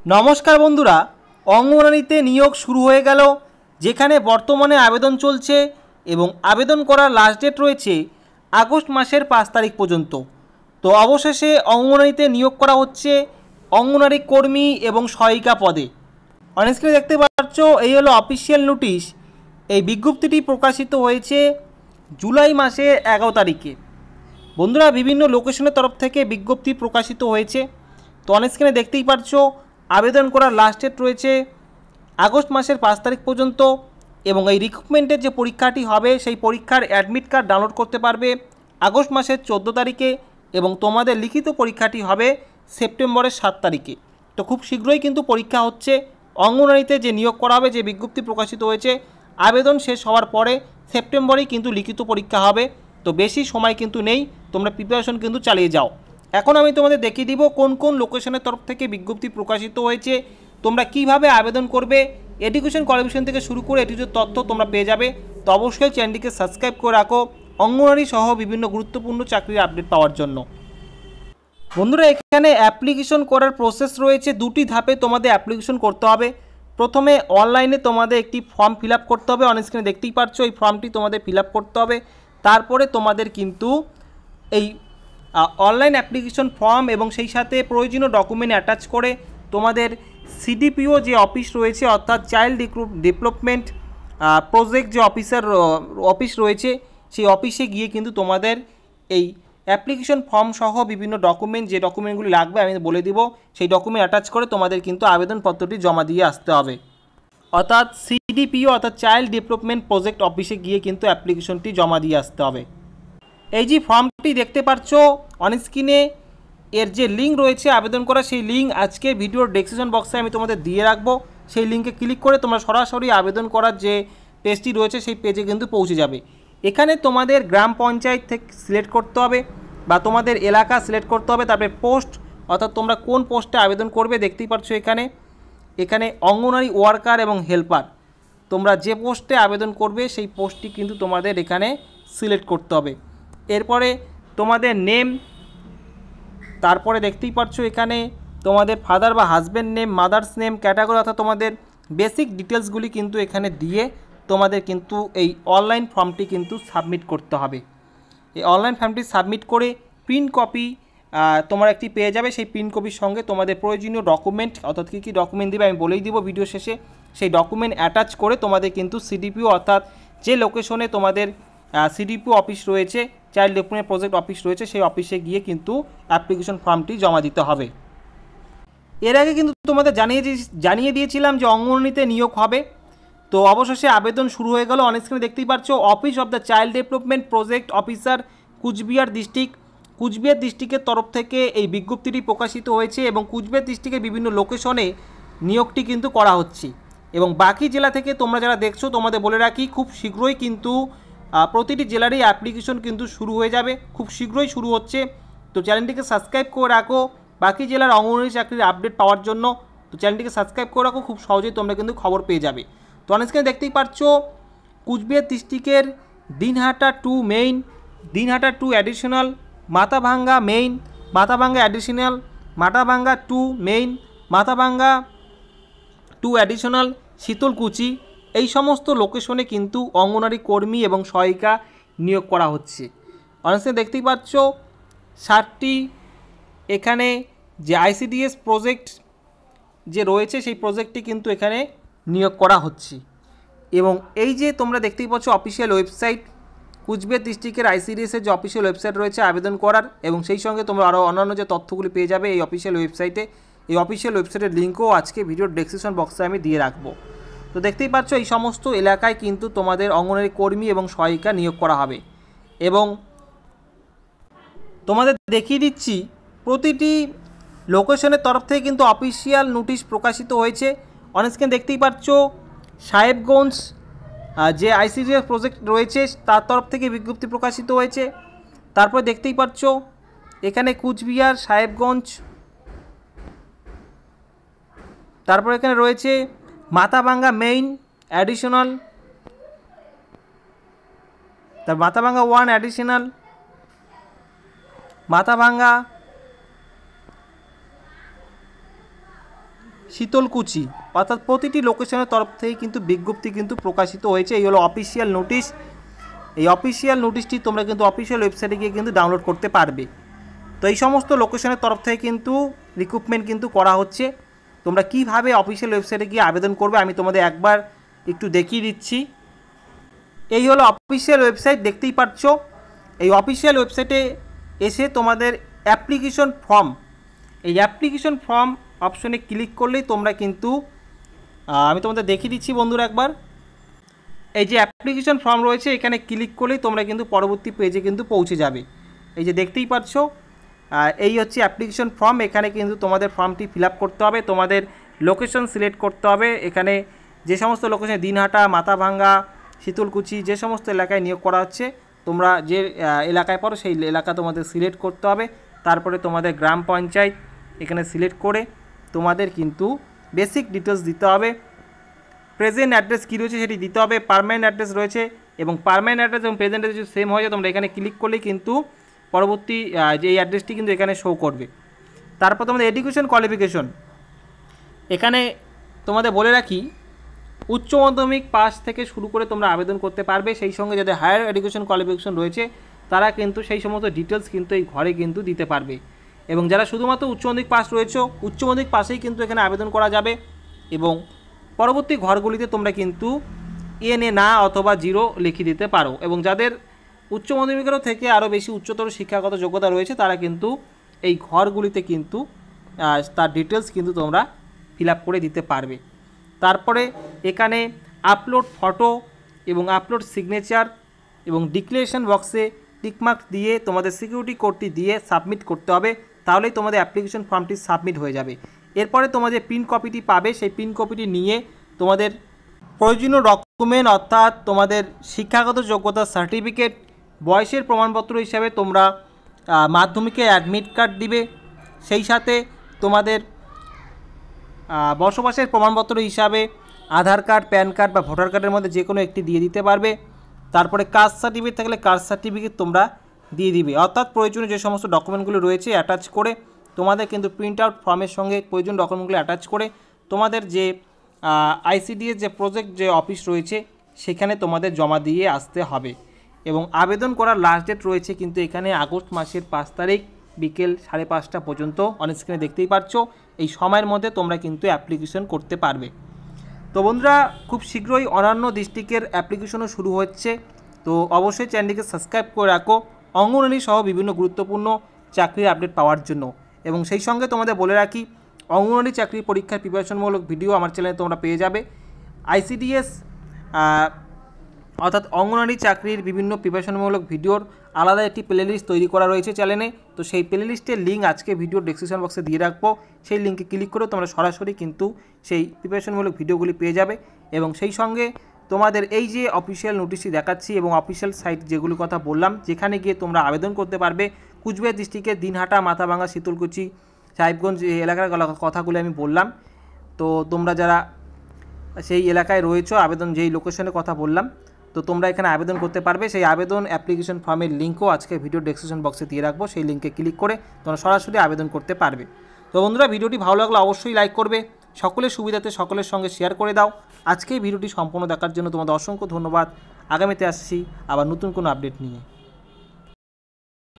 নমস্কার বন্ধুরা, অঙ্গনারীতে নিয়োগ শুরু হয়ে গেল, যেখানে বর্তমানে আবেদন চলছে এবং আবেদন করার লাস্ট ডেট রয়েছে আগস্ট মাসের 5 তারিখ পর্যন্ত। তো অবশেষে অঙ্গনারীতে নিয়োগ করা হচ্ছে অঙ্গনারী কর্মী এবং সহায়িকা পদে। অনস্ক্রিনে দেখতে পাচ্ছ, এই হলো অফিসিয়াল নোটিশ। এই বিজ্ঞপ্তিটি প্রকাশিত হয়েছে জুলাই মাসের 11 তারিখে। বন্ধুরা, বিভিন্ন লোকেশনের তরফ থেকে বিজ্ঞপ্তি প্রকাশিত হয়েছে। তো অনস্ক্রিনে দেখতেই পাচ্ছ, আবেদন করার লাস্ট ডেট রয়েছে আগস্ট মাসের 5 তারিখ পর্যন্ত এবং এই রিক্রুটমেন্টের যে পরীক্ষাটি হবে সেই পরীক্ষার অ্যাডমিট কার্ড ডাউনলোড করতে পারবে আগস্ট মাসের 14 তারিখে এবং তোমাদের লিখিত পরীক্ষাটি হবে সেপ্টেম্বরের 7 তারিখে। তো খুব শীঘ্রই কিন্তু পরীক্ষা হচ্ছে। অঙ্গনারীতে যে নিয়োগ করা হবে, যে বিজ্ঞপ্তি প্রকাশিত হয়েছে, আবেদন শেষ হওয়ার পরে সেপ্টেম্বরেই কিন্তু লিখিত পরীক্ষা হবে। তো বেশি সময় কিন্তু নেই, তোমরা প্রিপারেশন কিন্তু চালিয়ে যাও। এখন আমি তোমাদের দেখিয়ে দিব কোন কোন লোকেশনের তরফ থেকে বিজ্ঞপ্তি প্রকাশিত হয়েছে, তোমরা কিভাবে আবেদন করবে, এডুকেশন কোয়ালিফিকেশন থেকে শুরু করে এটুকু তথ্য তোমরা পেয়ে যাবে। তো অবশ্যই চ্যানেলটিকে সাবস্ক্রাইব করে রাখো অঙ্গনারী সহ বিভিন্ন গুরুত্বপূর্ণ চাকরির আপডেট পাওয়ার জন্য। বন্ধুরা, এখানে অ্যাপ্লিকেশন করার প্রসেস রয়েছে, দুটি ধাপে তোমাদের অ্যাপ্লিকেশন করতে হবে। প্রথমে অনলাইনে তোমাদের একটি ফর্ম ফিল আপ করতে হবে। অনস্ক্রিনে দেখতেই পাচ্ছ, এই ফর্মটি তোমাদের ফিল আপ করতে হবে। তারপরে তোমাদের কিন্তু এই অনলাইন অ্যাপ্লিকেশন ফর্ম এবং সেই সাথে প্রয়োজনীয় ডকুমেন্ট অ্যাটাচ করে তোমাদের সিডিপিও যে অফিস রয়েছে, অর্থাৎ চাইল্ড ডেভেলপমেন্ট প্রজেক্ট যে অফিস রয়েছে, সেই অফিসে গিয়ে কিন্তু তোমাদের এই অ্যাপ্লিকেশন ফর্ম সহ বিভিন্ন ডকুমেন্ট, যে ডকুমেন্টগুলি লাগবে আমি বলে দিব, সেই ডকুমেন্ট অ্যাটাচ করে তোমাদের কিন্তু আবেদনপত্রটি জমা দিয়ে আসতে হবে। অর্থাৎ সিডিপিও অর্থাৎ চাইল্ড ডেভেলপমেন্ট প্রজেক্ট অফিসে গিয়ে কিন্তু অ্যাপ্লিকেশনটি জমা দিয়ে আসতে হবে। এই যে ফর্মটি দেখতে পাচ্ছ অনস্ক্রিনে, এর যে লিঙ্ক রয়েছে আবেদন করা, সেই লিঙ্ক আজকে ভিডিওর ডেসক্রিপশন বক্সে আমি তোমাদের দিয়ে রাখবো। সেই লিঙ্কে ক্লিক করে তোমরা সরাসরি আবেদন করার যে পেজটি রয়েছে সেই পেজে কিন্তু পৌঁছে যাবে। এখানে তোমাদের গ্রাম পঞ্চায়েত থেকে সিলেক্ট করতে হবে বা তোমাদের এলাকা সিলেক্ট করতে হবে। তারপরে পোস্ট, অর্থাৎ তোমরা কোন পোস্টে আবেদন করবে দেখতেই পাচ্ছ এখানে অঙ্গনারী ওয়ার্কার এবং হেল্পার, তোমরা যে পোস্টে আবেদন করবে সেই পোস্টটি কিন্তু তোমাদের এখানে সিলেক্ট করতে হবে। এরপরে তোমাদের নেম, তারপরে দেখতেই পাচ্ছ এখানে তোমাদের ফাদার বা husband name, mother's name, category, অর্থাৎ তোমাদের বেসিক ডিটেলসগুলি কিন্তু এখানে দিয়ে তোমাদের কিন্তু এই অনলাইন ফর্মটি কিন্তু সাবমিট করতে হবে। এই অনলাইন ফর্মটি সাবমিট করে প্রিন্ট কপি তোমার একটি পেয়ে যাবে। সেই প্রিন্ট কপির সঙ্গে তোমাদের প্রয়োজনীয় ডকুমেন্ট, অর্থাৎ কী কী ডকুমেন্ট দেবে আমি বলেই দিব ভিডিও শেষে, সেই ডকুমেন্ট অ্যাটাচ করে তোমাদের কিন্তু সিডিপিও অর্থাৎ যে লোকেশনে তোমাদের সিডিপিও অফিস রয়েছে, চাইল্ড ডেভেলপমেন্ট প্রজেক্ট অফিস রয়েছে, সেই অফিসে গিয়ে কিন্তু অ্যাপ্লিকেশন ফর্মটি জমা দিতে হবে। এর আগে কিন্তু তোমাদের জানিয়ে দিয়েছিলাম যে অঙ্গনারীতে নিয়োগ হবে। তো অবশেষে আবেদন শুরু হয়ে গেল। অনস্ক্রিনে দেখতেই পাচ্ছ, office of the child development project officer, Cooch Behar ডিস্ট্রিক্টের তরফ থেকে এই বিজ্ঞপ্তিটি প্রকাশিত হয়েছে এবং কুচবিহার ডিস্ট্রিক্টের বিভিন্ন লোকেশনে নিয়োগটি কিন্তু করা হচ্ছে। এবং বাকি জেলা থেকে তোমরা যারা দেখছো, তোমাদের বলে রাখি, খুব শীঘ্রই কিন্তু প্রতিটি জেলারই অ্যাপ্লিকেশন কিন্তু শুরু হয়ে যাবে, খুব শীঘ্রই শুরু হচ্ছে। তো চ্যানেলটিকে সাবস্ক্রাইব করে রাখো বাকি জেলার অঙ্গনারী চাকরির আপডেট পাওয়ার জন্য। তো চ্যানেলটিকে সাবস্ক্রাইব করে রাখো, খুব সহজেই তোমরা কিন্তু খবর পেয়ে যাবে। তো অনস্ক্রিনে দেখতেই পাচ্ছ, কুচবিহার ডিস্ট্রিক্টের Dinhata 2 main, Dinhata 2 additional, Mathabhanga main, Mathabhanga additional, Mathabhanga 2 main, Mathabhanga 2 additional, Sitalkuchi, এই সমস্ত লোকেশনে কিন্তু অঙ্গনারী কর্মী এবং সহায়িকা নিয়োগ করা হচ্ছে। অনস্ক্রিনে দেখতেই পাচ্ছ 60টি এখানে যে আইসিডিএস প্রজেক্ট যে রয়েছে সেই প্রজেক্টটি কিন্তু এখানে নিয়োগ করা হচ্ছে। এবং এই যে তোমরা দেখতেই পাচ্ছ অফিসিয়াল ওয়েবসাইট, কুচবিহার ডিস্ট্রিক্টের আইসিডিএসের যে অফিসিয়াল ওয়েবসাইট রয়েছে আবেদন করার, এবং সেই সঙ্গে তোমরা আরও অন্যান্য যে তথ্যগুলি পেয়ে যাবে এই অফিসিয়াল ওয়েবসাইটে। এই অফিসিয়াল ওয়েবসাইটের লিঙ্কও আজকে ভিডিওর ডেসক্রিপশন বক্সে আমি দিয়ে রাখবো। তো দেখতেই পাচ্ছ, এই সমস্ত এলাকায় কিন্তু তোমাদের অঙ্গনারী কর্মী এবং সহায়িকা নিয়োগ করা হবে। এবং তোমাদের দেখিয়ে দিচ্ছি প্রতিটি লোকেশনের তরফ থেকে কিন্তু অফিসিয়াল নোটিশ প্রকাশিত হয়েছে। অনস্ক্রিনে দেখতেই পাচ্ছ, সাহেবগঞ্জ যে আইসিডিএস প্রজেক্ট রয়েছে তার তরফ থেকে বিজ্ঞপ্তি প্রকাশিত হয়েছে। তারপর দেখতেই পাচ্ছ এখানে কুচবিহার, সাহেবগঞ্জ, তারপর এখানে রয়েছে মাথাভাঙ্গা মেইন অ্যাডিশনাল, তার মাথাভাঙ্গা 1 অ্যাডিশনাল, মাথাভাঙ্গা শীতলকুচি, অর্থাৎ প্রতিটি লোকেশনের তরফ থেকে কিন্তু বিজ্ঞপ্তি কিন্তু প্রকাশিত হয়েছে। এই হলো অফিসিয়াল নোটিশ। এই অফিসিয়াল নোটিশটি তোমরা কিন্তু অফিসিয়াল ওয়েবসাইটে গিয়ে কিন্তু ডাউনলোড করতে পারবে। তো এই সমস্ত লোকেশনের তরফ থেকে কিন্তু রিক্রুটমেন্ট কিন্তু করা হচ্ছে। তোমরা কিভাবে অফিসিয়াল ওয়েবসাইটে গিয়ে আবেদন করবে আমি তোমাদের একবার একটু দেখিয়ে দিচ্ছি। এই হলো অফিসিয়াল ওয়েবসাইট, দেখতেই পাচ্ছ। এই অফিসিয়াল ওয়েবসাইটে এসে তোমাদের অ্যাপ্লিকেশন ফর্ম, এই অ্যাপ্লিকেশন ফর্ম অপশনে ক্লিক করলেই তোমরা কিন্তু আমি তোমাদের দেখিয়ে দিচ্ছি বন্ধুরা একবার। এই যে অ্যাপ্লিকেশন ফর্ম রয়েছে এখানে ক্লিক করলেই তোমরা কিন্তু পরবর্তী পেজে কিন্তু পৌঁছে যাবে। এই যে দেখতেই পাচ্ছ এই হচ্ছে অ্যাপ্লিকেশন ফর্ম। এখানে কিন্তু তোমাদের ফর্মটি ফিল আপ করতে হবে, তোমাদের লোকেশন সিলেক্ট করতে হবে। এখানে যে সমস্ত লোকেশনে দিনহাটা, মাথাভাঙ্গা, শীতলকুচি যে সমস্ত এলাকায় নিয়োগ করা হচ্ছে, তোমরা যে এলাকায় পড়ো সেই এলাকা তোমাদের সিলেক্ট করতে হবে। তারপরে তোমাদের গ্রাম পঞ্চায়েত এখানে সিলেক্ট করে তোমাদের কিন্তু বেসিক ডিটেলস দিতে হবে। প্রেজেন্ট অ্যাড্রেস কী রয়েছে সেটি দিতে হবে। পার্মানেন্ট অ্যাড্রেস রয়েছে এবং পার্মানেন্ট অ্যাড্রেস এবং প্রেজেন্ট অ্যাড্রেস যদি সেম হয়ে যায় তোমরা এখানে ক্লিক করলেই কিন্তু পরবর্তী যে এই অ্যাড্রেসটি কিন্তু এখানে শো করবে। তারপর তোমাদের এডুকেশন কোয়ালিফিকেশন, এখানে তোমাদের বলে রাখি উচ্চ মাধ্যমিক পাস থেকে শুরু করে তোমরা আবেদন করতে পারবে। সেই সঙ্গে যাদের হায়ার এডুকেশন কোয়ালিফিকেশন রয়েছে তারা কিন্তু সেই সমস্ত ডিটেলস কিন্তু এই ঘরে কিন্তু দিতে পারবে। এবং যারা শুধুমাত্র উচ্চ মাধ্যমিক পাস রয়েছে উচ্চ মাধ্যমিক পাশেই কিন্তু এখানে আবেদন করা যাবে। এবং পরবর্তী ঘরগুলিতে তোমরা কিন্তু এনএ না অথবা 0 লিখে দিতে পারো। এবং যাদের উচ্চ মাধ্যমিকেরও থেকে আরও বেশি উচ্চতর শিক্ষাগত যোগ্যতা রয়েছে তারা কিন্তু এই ঘরগুলিতে কিন্তু তার ডিটেলস কিন্তু তোমরা ফিল আপ করে দিতে পারবে। তারপরে এখানে আপলোড ফটো এবং আপলোড সিগনেচার এবং ডিক্লারেশন বক্সে টিকমার্ক দিয়ে তোমাদের সিকিউরিটি কোডটি দিয়ে সাবমিট করতে হবে, তাহলেই তোমাদের অ্যাপ্লিকেশন ফর্মটি সাবমিট হয়ে যাবে। এরপরে তোমাদের প্রিন্ট কপিটি পাবে, সেই প্রিন্ট কপিটি নিয়ে তোমাদের প্রয়োজনীয় ডকুমেন্ট অর্থাৎ তোমাদের শিক্ষাগত যোগ্যতা সার্টিফিকেট, বয়সের প্রমাণপত্র হিসাবে তোমরা মাধ্যমিকে অ্যাডমিট কার্ড দিবে। সেই সাথে তোমাদের বসবাসের প্রমাণপত্র হিসাবে আধার কার্ড, প্যান কার্ড বা ভোটার কার্ডের মধ্যে যে কোনো একটি দিয়ে দিতে পারবে। তারপরে কাস্ট সার্টিফিকেট থাকলে কাস্ট সার্টিফিকেট তোমরা দিয়ে দিবে। অর্থাৎ প্রয়োজনীয় যে সমস্ত ডকুমেন্টগুলো রয়েছে অ্যাটাচ করে তোমাদের কিন্তু প্রিন্ট আউট ফর্মের সঙ্গে প্রয়োজনীয় ডকুমেন্টগুলো অ্যাটাচ করে তোমাদের যে আইসিডিএস যে প্রজেক্ট যে অফিস রয়েছে সেখানে তোমাদের জমা দিয়ে আসতে হবে। এবং আবেদন করার লাস্ট ডেট রয়েছে কিন্তু এখানে আগস্ট মাসের 5 তারিখ বিকেল 5:30 পর্যন্ত। অন স্ক্রিনে দেখতেই পাচ্ছ এই সময়ের মধ্যে তোমরা কিন্তু অ্যাপ্লিকেশন করতে পারবে। তো বন্ধুরা খুব শীঘ্রই অন্যান্য ডিস্ট্রিক্টের অ্যাপ্লিকেশনও শুরু হচ্ছে, তো অবশ্যই চ্যানেলটিকে সাবস্ক্রাইব করে রাখো অঙ্গনওয়াড়ি সহ বিভিন্ন গুরুত্বপূর্ণ চাকরির আপডেট পাওয়ার জন্য। এবং সেই সঙ্গে তোমাদের বলে রাখি অঙ্গনওয়াড়ি চাকরির পরীক্ষার প্রিপারেশনমূলক ভিডিও আমার চ্যানেলে তোমরা পেয়ে যাবে। আইসিডিএস অর্থাৎ অঙ্গনওয়াড়ি চাকরির বিভিন্ন প্রিপারেশনমূলক ভিডিওর আলাদা একটি প্লেলিস্ট তৈরি করা রয়েছে চ্যানেলে। তো সেই প্লেলিস্টের লিঙ্ক আজকে ভিডিওর ডেসক্রিপশন বক্সে দিয়ে রাখবো, সেই লিঙ্কে ক্লিক করে তোমরা সরাসরি কিন্তু সেই প্রিপারেশনমূলক ভিডিওগুলি পেয়ে যাবে। এবং সেই সঙ্গে তোমাদের এই যে অফিসিয়াল নোটিশটি দেখাচ্ছি এবং অফিসিয়াল সাইট যেগুলির কথা বললাম যেখানে গিয়ে তোমরা আবেদন করতে পারবে, কুচবিহার ডিস্ট্রিক্টের দিনহাটা, মাথাভাঙ্গা, শীতলকুচি, সাহেবগঞ্জ এই এলাকার কথাগুলি আমি বললাম। তো তোমরা যারা সেই এলাকায় রয়েছো আবেদন যেই লোকেশনের কথা বললাম তো তোমরা এখানে আবেদন করতে পারবে। সেই আবেদন অ্যাপ্লিকেশন ফর্মের লিঙ্কও আজকে ভিডিও ডেসক্রিপশন বক্সে দিয়ে রাখবো, সেই লিঙ্কে ক্লিক করে তোমরা সরাসরি আবেদন করতে পারবে। তো বন্ধুরা ভিডিওটি ভালো লাগলে অবশ্যই লাইক করবে, সকলের সুবিধাতে সকলের সঙ্গে শেয়ার করে দাও। আজকে এই ভিডিওটি সম্পূর্ণ দেখার জন্য তোমাদের অসংখ্য ধন্যবাদ। আগামীতে আসছি আবার নতুন কোনো আপডেট নিয়ে।